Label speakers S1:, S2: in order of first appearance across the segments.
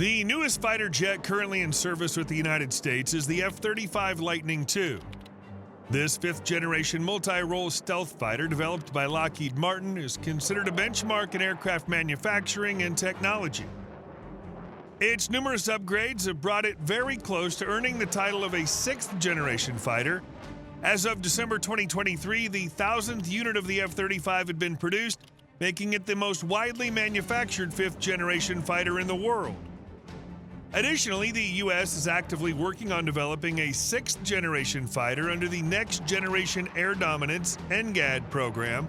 S1: The newest fighter jet currently in service with the United States is the F-35 Lightning II. This fifth-generation multi-role stealth fighter developed by Lockheed Martin is considered a benchmark in aircraft manufacturing and technology. Its numerous upgrades have brought it very close to earning the title of a sixth-generation fighter. As of December 2023, the 1,000th unit of the F-35 had been produced, making it the most widely manufactured fifth-generation fighter in the world. Additionally, the U.S. is actively working on developing a sixth-generation fighter under the Next Generation Air Dominance NGAD program.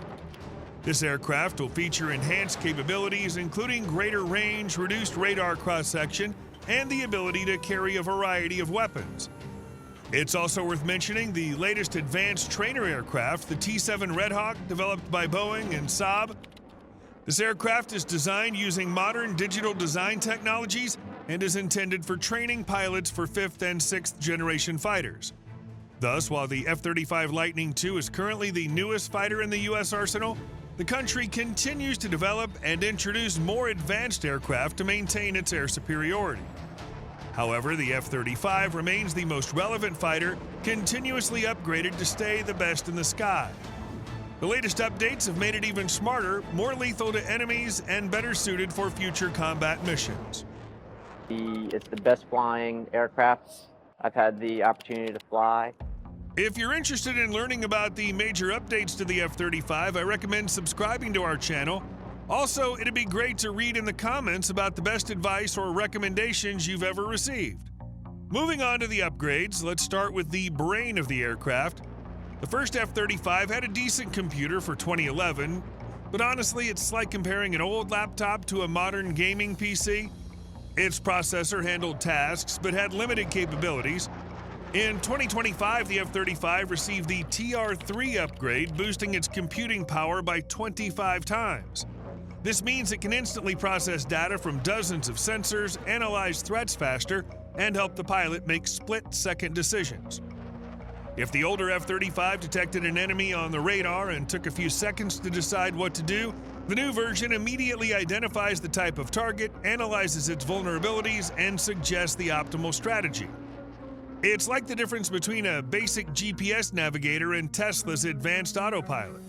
S1: This aircraft will feature enhanced capabilities, including greater range, reduced radar cross-section, and the ability to carry a variety of weapons. It's also worth mentioning the latest advanced trainer aircraft, the T-7 Red Hawk, developed by Boeing and Saab. This aircraft is designed using modern digital design technologies and is intended for training pilots for fifth and sixth generation fighters. Thus, while the F-35 Lightning II is currently the newest fighter in the U.S. arsenal, the country continues to develop and introduce more advanced aircraft to maintain its air superiority. However, the F-35 remains the most relevant fighter, continuously upgraded to stay the best in the sky. The latest updates have made it even smarter, more lethal to enemies, and better suited for future combat missions.
S2: It's the best flying aircraft I've had the opportunity to fly.
S1: If you're interested in learning about the major updates to the F-35, I recommend subscribing to our channel. Also, it'd be great to read in the comments about the best advice or recommendations you've ever received. Moving on to the upgrades, let's start with the brain of the aircraft. The first F-35 had a decent computer for 2011, but honestly, it's like comparing an old laptop to a modern gaming PC. Its processor handled tasks but had limited capabilities. In 2025, the F-35 received the TR-3 upgrade, boosting its computing power by 25 times. This means it can instantly process data from dozens of sensors, analyze threats faster, and help the pilot make split-second decisions. If the older F-35 detected an enemy on the radar and took a few seconds to decide what to do, the new version immediately identifies the type of target, analyzes its vulnerabilities, and suggests the optimal strategy. It's like the difference between a basic GPS navigator and Tesla's advanced autopilot.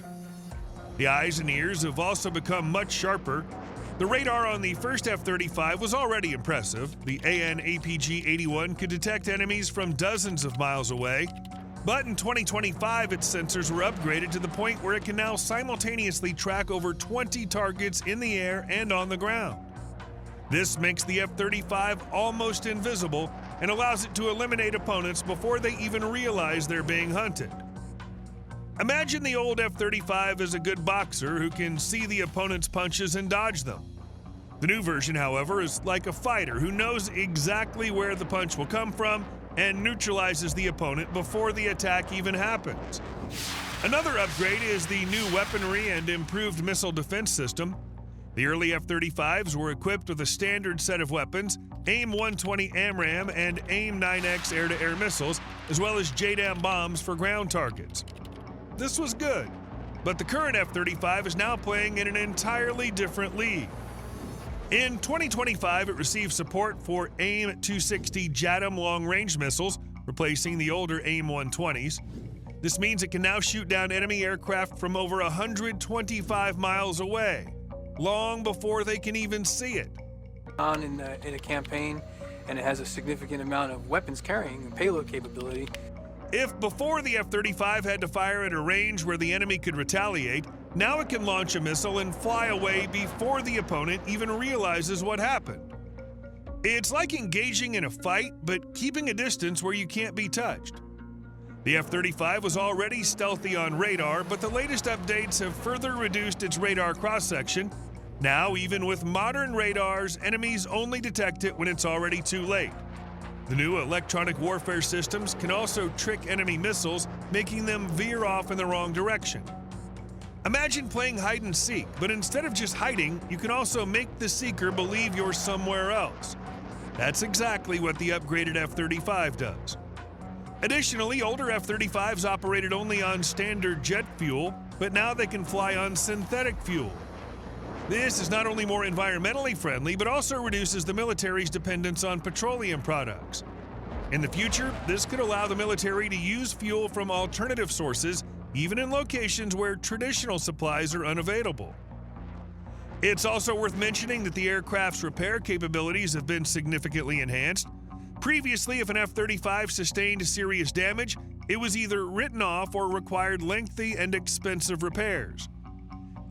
S1: The eyes and ears have also become much sharper. The radar on the first F-35 was already impressive. The AN/APG-81 could detect enemies from dozens of miles away. But in 2025, its sensors were upgraded to the point where it can now simultaneously track over 20 targets in the air and on the ground. This makes the F-35 almost invisible and allows it to eliminate opponents before they even realize they're being hunted. Imagine the old F-35 as a good boxer who can see the opponent's punches and dodge them. The new version, however, is like a fighter who knows exactly where the punch will come from and neutralizes the opponent before the attack even happens. Another upgrade is the new weaponry and improved missile defense system. The early F-35s were equipped with a standard set of weapons, AIM-120 AMRAAM and AIM-9X air-to-air missiles, as well as JDAM bombs for ground targets. This was good, but the current F-35 is now playing in an entirely different league. In 2025, it received support for AIM-260 JADAM long-range missiles, replacing the older AIM-120s. This means it can now shoot down enemy aircraft from over 125 miles away, long before they can even see it.
S3: In a campaign, and it has a significant amount of weapons carrying and payload capability.
S1: If before the F-35 had to fire at a range where the enemy could retaliate, now it can launch a missile and fly away before the opponent even realizes what happened. It's like engaging in a fight, but keeping a distance where you can't be touched. The F-35 was already stealthy on radar, but the latest updates have further reduced its radar cross-section. Now, even with modern radars, enemies only detect it when it's already too late. The new electronic warfare systems can also trick enemy missiles, making them veer off in the wrong direction. Imagine playing hide and seek, but instead of just hiding, you can also make the seeker believe you're somewhere else. That's exactly what the upgraded F-35 does. Additionally, older F-35s operated only on standard jet fuel, but now they can fly on synthetic fuel. This is not only more environmentally friendly, but also reduces the military's dependence on petroleum products. In the future, this could allow the military to use fuel from alternative sources, even in locations where traditional supplies are unavailable. It's also worth mentioning that the aircraft's repair capabilities have been significantly enhanced. Previously, if an F-35 sustained serious damage, it was either written off or required lengthy and expensive repairs.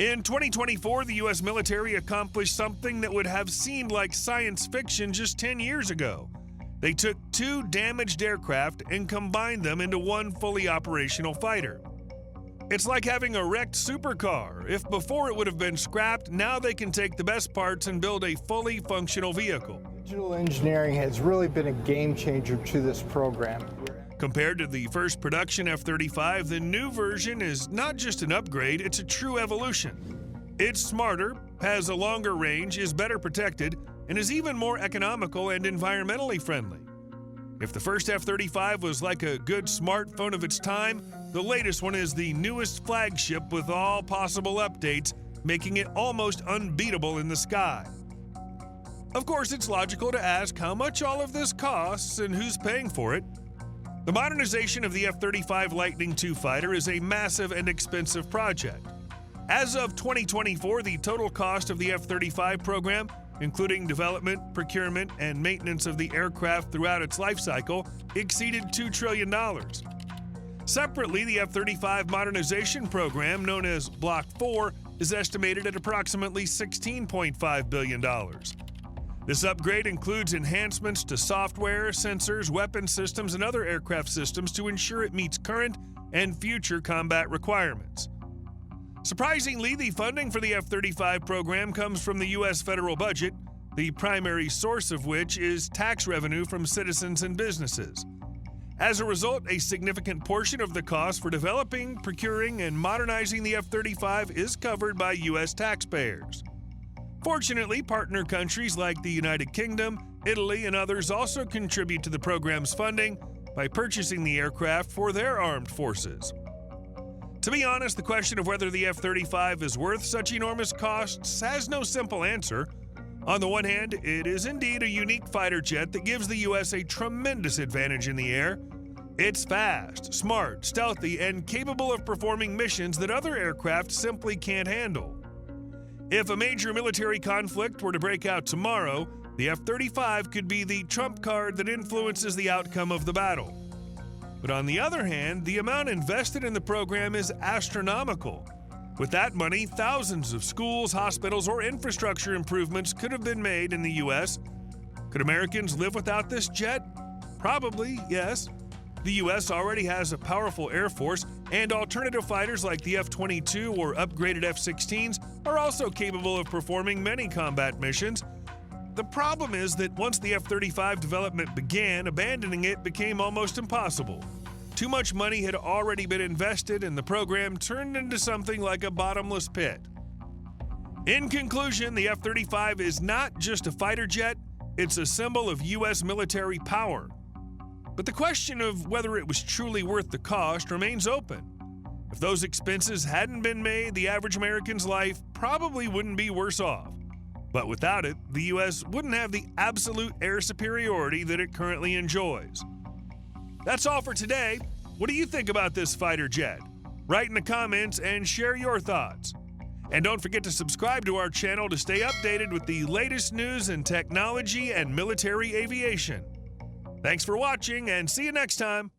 S1: In 2024, the U.S. military accomplished something that would have seemed like science fiction just 10 years ago. They took two damaged aircraft and combined them into one fully operational fighter. It's like having a wrecked supercar. If before it would have been scrapped, now they can take the best parts and build a fully functional vehicle.
S4: Digital engineering has really been a game changer to this program.
S1: Compared to the first production F-35, the new version is not just an upgrade, it's a true evolution. It's smarter, has a longer range, is better protected, and is even more economical and environmentally friendly. If the first F-35 was like a good smartphone of its time, the latest one is the newest flagship with all possible updates, making it almost unbeatable in the sky. Of course, it's logical to ask how much all of this costs and who's paying for it. The modernization of the F-35 Lightning II fighter is a massive and expensive project. As of 2024, the total cost of the F-35 program, including development, procurement, and maintenance of the aircraft throughout its life cycle, exceeded $2 trillion. Separately, the F-35 modernization program, known as Block 4, is estimated at approximately $16.5 billion. This upgrade includes enhancements to software, sensors, weapon systems, and other aircraft systems to ensure it meets current and future combat requirements. Surprisingly, the funding for the F-35 program comes from the U.S. federal budget, the primary source of which is tax revenue from citizens and businesses. As a result, a significant portion of the cost for developing, procuring, and modernizing the F-35 is covered by U.S. taxpayers. Fortunately, partner countries like the United Kingdom, Italy, and others also contribute to the program's funding by purchasing the aircraft for their armed forces. To be honest, the question of whether the F-35 is worth such enormous costs has no simple answer. On the one hand, it is indeed a unique fighter jet that gives the U.S. a tremendous advantage in the air. It's fast, smart, stealthy, and capable of performing missions that other aircraft simply can't handle. If a major military conflict were to break out tomorrow, the F-35 could be the trump card that influences the outcome of the battle. But on the other hand, the amount invested in the program is astronomical. With that money, thousands of schools, hospitals, or infrastructure improvements could have been made in the U.S. Could Americans live without this jet? Probably, yes. The U.S. already has a powerful Air Force, and alternative fighters like the F-22 or upgraded F-16s are also capable of performing many combat missions. The problem is that once the F-35 development began, abandoning it became almost impossible. Too much money had already been invested, and the program turned into something like a bottomless pit. In conclusion, the F-35 is not just a fighter jet, it's a symbol of U.S. military power. But the question of whether it was truly worth the cost remains open. If those expenses hadn't been made, the average American's life probably wouldn't be worse off. But without it, the U.S. wouldn't have the absolute air superiority that it currently enjoys. That's all for today. What do you think about this fighter jet? Write in the comments and share your thoughts. And don't forget to subscribe to our channel to stay updated with the latest news in technology and military aviation. Thanks for watching, and see you next time.